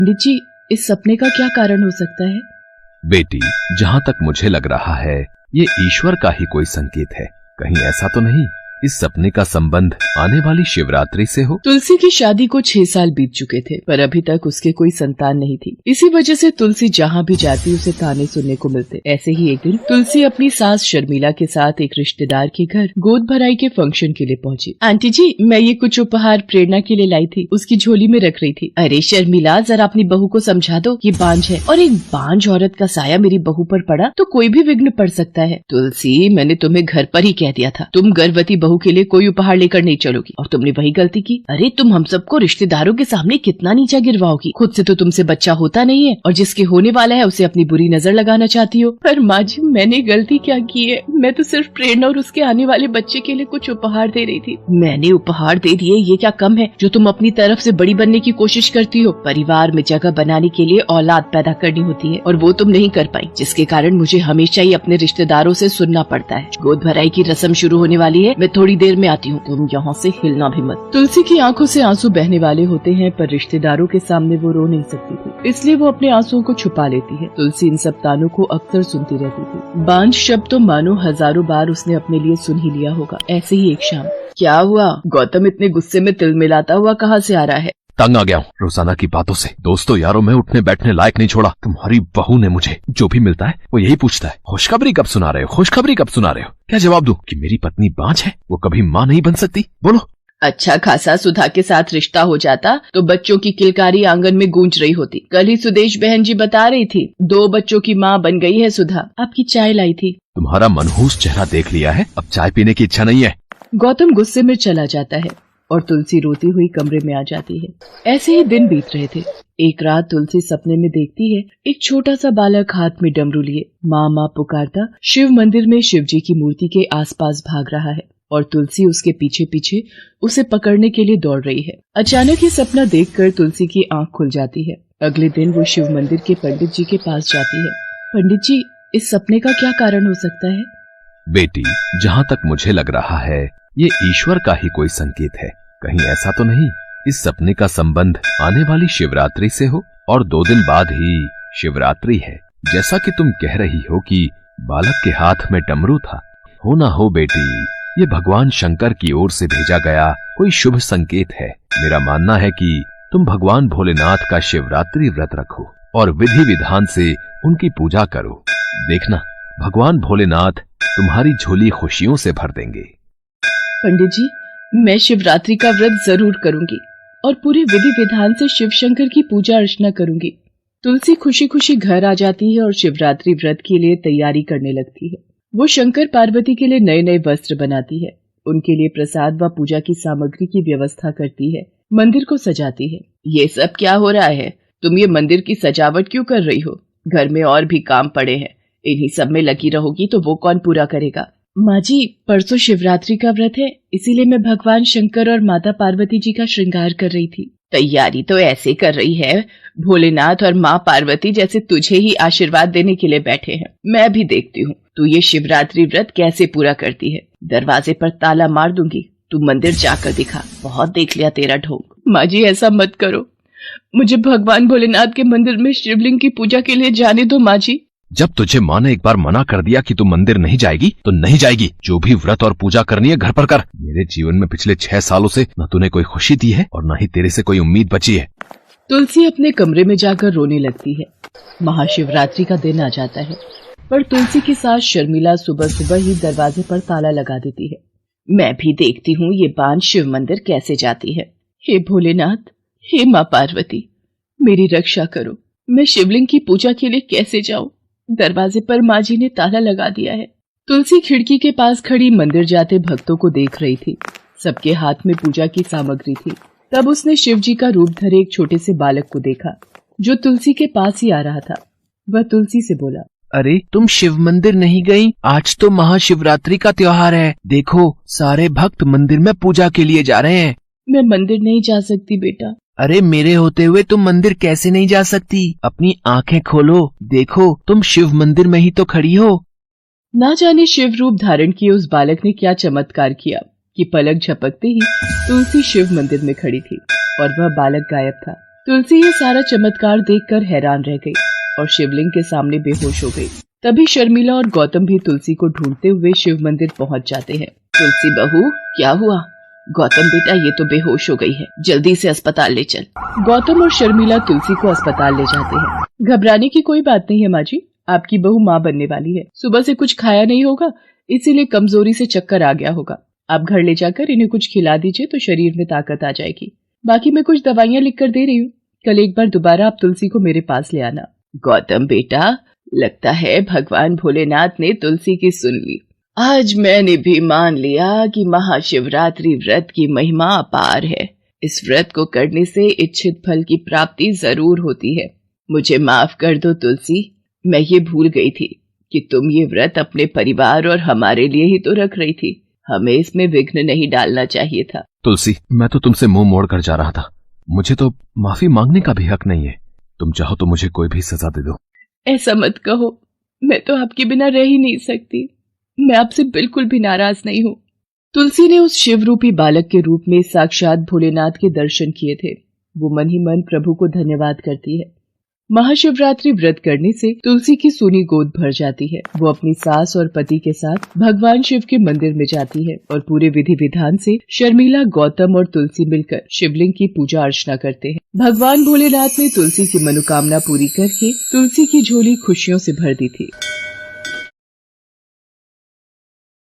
पंडित जी, इस सपने का क्या कारण हो सकता है? बेटी, जहाँ तक मुझे लग रहा है ये ईश्वर का ही कोई संकेत है। कहीं ऐसा तो नहीं इस सपने का संबंध आने वाली शिवरात्रि से हो? तुलसी की शादी को 6 साल बीत चुके थे, पर अभी तक उसके कोई संतान नहीं थी। इसी वजह से तुलसी जहाँ भी जाती उसे ताने सुनने को मिलते। ऐसे ही एक दिन तुलसी अपनी सास शर्मिला के साथ एक रिश्तेदार के घर गोद भराई के फंक्शन के लिए पहुंची। आंटी जी, मैं ये कुछ उपहार प्रेरणा के लिए लाई थी, उसकी झोली में रख रही थी। अरे शर्मिला, जरा अपनी बहू को समझा दो, ये बांझ है और एक बांझ औरत का साया मेरी बहू पर पड़ा तो कोई भी विघ्न पड़ सकता है। तुलसी, मैंने तुम्हें घर पर ही कह दिया था तुम गर्भवती बहू के लिए कोई उपहार लेकर नहीं चलोगी, और तुमने वही गलती की। अरे तुम हम सबको रिश्तेदारों के सामने कितना नीचा गिरवाओगी। खुद से तो तुमसे बच्चा होता नहीं है और जिसके होने वाला है उसे अपनी बुरी नजर लगाना चाहती हो। पर माँ जी, मैंने गलती क्या की है? मैं तो सिर्फ प्रेरणा और उसके आने वाले बच्चे के लिए कुछ उपहार दे रही थी। मैंने उपहार दे दिए, ये क्या कम है जो तुम अपनी तरफ से बड़ी बनने की कोशिश करती हो? परिवार में जगह बनाने के लिए औलाद पैदा करनी होती है और वो तुम नहीं कर पाई, जिसके कारण मुझे हमेशा ही अपने रिश्तेदारों से सुनना पड़ता है। गोद भराई की रस्म शुरू होने वाली है, मैं थोड़ी देर में आती हूँ, तुम यहाँ से हिलना भी मत। तुलसी की आंखों से आंसू बहने वाले होते हैं, पर रिश्तेदारों के सामने वो रो नहीं सकती थी, इसलिए वो अपने आंसुओं को छुपा लेती है। तुलसी इन सब तानों को अक्सर सुनती रहती थी। बांझ शब्द तो मानो हजारों बार उसने अपने लिए सुन ही लिया होगा। ऐसे ही एक शाम। क्या हुआ गौतम, इतने गुस्से में तिल मिलाता हुआ कहाँ से आ रहा है? तंग आ गया हूँ रोजाना की बातों से। दोस्तों यारों में उठने बैठने लायक नहीं छोड़ा। तुम्हारी बहू ने मुझे जो भी मिलता है वो यही पूछता है, खुशखबरी कब सुना रहे हो, खुशखबरी कब सुना रहे हो? क्या जवाब दूं कि मेरी पत्नी बांझ है, वो कभी माँ नहीं बन सकती? बोलो। अच्छा खासा सुधा के साथ रिश्ता हो जाता तो बच्चों की किलकारी आंगन में गूंज रही होती। कल ही सुदेश बहन जी बता रही थी 2 बच्चों की माँ बन गई है सुधा। आपकी चाय लाई थी। तुम्हारा मनहूस चेहरा देख लिया है, अब चाय पीने की इच्छा नहीं है। गौतम गुस्से में चला जाता है और तुलसी रोती हुई कमरे में आ जाती है। ऐसे ही दिन बीत रहे थे। एक रात तुलसी सपने में देखती है एक छोटा सा बालक हाथ में डमरू लिए माँ माँ पुकारता शिव मंदिर में शिव जी की मूर्ति के आसपास भाग रहा है और तुलसी उसके पीछे पीछे उसे पकड़ने के लिए दौड़ रही है। अचानक ये सपना देखकर तुलसी की आंख खुल जाती है। अगले दिन वो शिव मंदिर के पंडित जी के पास जाती है। पंडित जी, इस सपने का क्या कारण हो सकता है? बेटी, जहाँ तक मुझे लग रहा है ये ईश्वर का ही कोई संकेत है। कहीं ऐसा तो नहीं इस सपने का संबंध आने वाली शिवरात्रि से हो? और 2 दिन बाद ही शिवरात्रि है। जैसा कि तुम कह रही हो कि बालक के हाथ में डमरू था, हो ना हो बेटी, ये भगवान शंकर की ओर से भेजा गया कोई शुभ संकेत है। मेरा मानना है कि तुम भगवान भोलेनाथ का शिवरात्रि व्रत रखो और विधि विधान से उनकी पूजा करो। देखना, भगवान भोलेनाथ तुम्हारी झोली खुशियों से भर देंगे। पंडित जी, मैं शिवरात्रि का व्रत जरूर करूंगी और पूरी विधि विधान से शिव शंकर की पूजा अर्चना करूंगी। तुलसी खुशी खुशी घर आ जाती है और शिवरात्रि व्रत के लिए तैयारी करने लगती है। वो शंकर पार्वती के लिए नए नए वस्त्र बनाती है, उनके लिए प्रसाद व पूजा की सामग्री की व्यवस्था करती है, मंदिर को सजाती है। ये सब क्या हो रहा है? तुम ये मंदिर की सजावट क्यों कर रही हो? घर में और भी काम पड़े हैं, इन्हीं सब में लगी रहोगी तो वो कौन पूरा करेगा? माँ जी, परसों शिवरात्रि का व्रत है, इसीलिए मैं भगवान शंकर और माता पार्वती जी का श्रृंगार कर रही थी। तैयारी तो ऐसे कर रही है भोलेनाथ और माँ पार्वती जैसे तुझे ही आशीर्वाद देने के लिए बैठे हैं। मैं भी देखती हूँ तू ये शिवरात्रि व्रत कैसे पूरा करती है। दरवाजे पर ताला मार दूंगी, तू मंदिर जाकर दिखा। बहुत देख लिया तेरा ढोंग। माँ जी, ऐसा मत करो, मुझे भगवान भोलेनाथ के मंदिर में शिवलिंग की पूजा के लिए जाने दो। माँ जी, जब तुझे माँ ने एक बार मना कर दिया कि तू मंदिर नहीं जाएगी तो नहीं जाएगी। जो भी व्रत और पूजा करनी है घर पर कर। मेरे जीवन में पिछले 6 सालों से न तूने कोई खुशी दी है और न ही तेरे से कोई उम्मीद बची है। तुलसी अपने कमरे में जाकर रोने लगती है। महाशिवरात्रि का दिन आ जाता है, पर तुलसी की सास शर्मिला सुबह सुबह ही दरवाजे पर ताला लगा देती है। मैं भी देखती हूँ ये बांझ शिव मंदिर कैसे जाती है। हे भोलेनाथ, हे माँ पार्वती, मेरी रक्षा करो। मैं शिवलिंग की पूजा के लिए कैसे जाऊं? दरवाजे पर माँ जी ने ताला लगा दिया है। तुलसी खिड़की के पास खड़ी मंदिर जाते भक्तों को देख रही थी। सबके हाथ में पूजा की सामग्री थी। तब उसने शिव जी का रूप धरे एक छोटे से बालक को देखा जो तुलसी के पास ही आ रहा था। वह तुलसी से बोला, अरे तुम शिव मंदिर नहीं गई? आज तो महाशिवरात्रि का त्योहार है। देखो, सारे भक्त मंदिर में पूजा के लिए जा रहे हैं। मैं मंदिर नहीं जा सकती बेटा। अरे मेरे होते हुए तुम मंदिर कैसे नहीं जा सकती? अपनी आंखें खोलो, देखो तुम शिव मंदिर में ही तो खड़ी हो। ना जाने शिव रूप धारण किए उस बालक ने क्या चमत्कार किया कि पलक झपकते ही तुलसी शिव मंदिर में खड़ी थी और वह बालक गायब था। तुलसी ये सारा चमत्कार देखकर हैरान रह गई और शिवलिंग के सामने बेहोश हो गई। तभी शर्मिला और गौतम भी तुलसी को ढूंढते हुए शिव मंदिर पहुंच जाते हैं। तुलसी बहू, क्या हुआ? गौतम बेटा, ये तो बेहोश हो गई है, जल्दी से अस्पताल ले चल। गौतम और शर्मिला तुलसी को अस्पताल ले जाते हैं। घबराने की कोई बात नहीं है माँ जी, आपकी बहू माँ बनने वाली है। सुबह से कुछ खाया नहीं होगा, इसीलिए कमजोरी से चक्कर आ गया होगा। आप घर ले जाकर इन्हें कुछ खिला दीजिए तो शरीर में ताकत आ जाएगी। बाकी मैं कुछ दवाइयाँ लिख कर दे रही हूँ, कल एक बार दोबारा आप तुलसी को मेरे पास ले आना। गौतम बेटा, लगता है भगवान भोलेनाथ ने तुलसी की सुन ली। आज मैंने भी मान लिया कि महाशिवरात्रि व्रत की महिमा अपार है। इस व्रत को करने से इच्छित फल की प्राप्ति जरूर होती है। मुझे माफ कर दो तुलसी, मैं ये भूल गई थी कि तुम ये व्रत अपने परिवार और हमारे लिए ही तो रख रही थी। हमें इसमें विघ्न नहीं डालना चाहिए था। तुलसी, मैं तो तुमसे मुंह मोड़ कर जा रहा था। मुझे तो माफी मांगने का भी हक नहीं है। तुम चाहो तो मुझे कोई भी सजा दे दो। ऐसा मत कहो, मैं तो आपके बिना रह ही नहीं सकती। मैं आपसे बिल्कुल भी नाराज नहीं हूँ। तुलसी ने उस शिव रूपी बालक के रूप में साक्षात भोलेनाथ के दर्शन किए थे। वो मन ही मन प्रभु को धन्यवाद करती है। महाशिवरात्रि व्रत करने से तुलसी की सूनी गोद भर जाती है। वो अपनी सास और पति के साथ भगवान शिव के मंदिर में जाती है और पूरे विधि विधान से शर्मिला, गौतम और तुलसी मिलकर शिवलिंग की पूजा अर्चना करते हैं। भगवान भोलेनाथ ने तुलसी की मनोकामना पूरी करके तुलसी की झोली खुशियों से भर दी थी।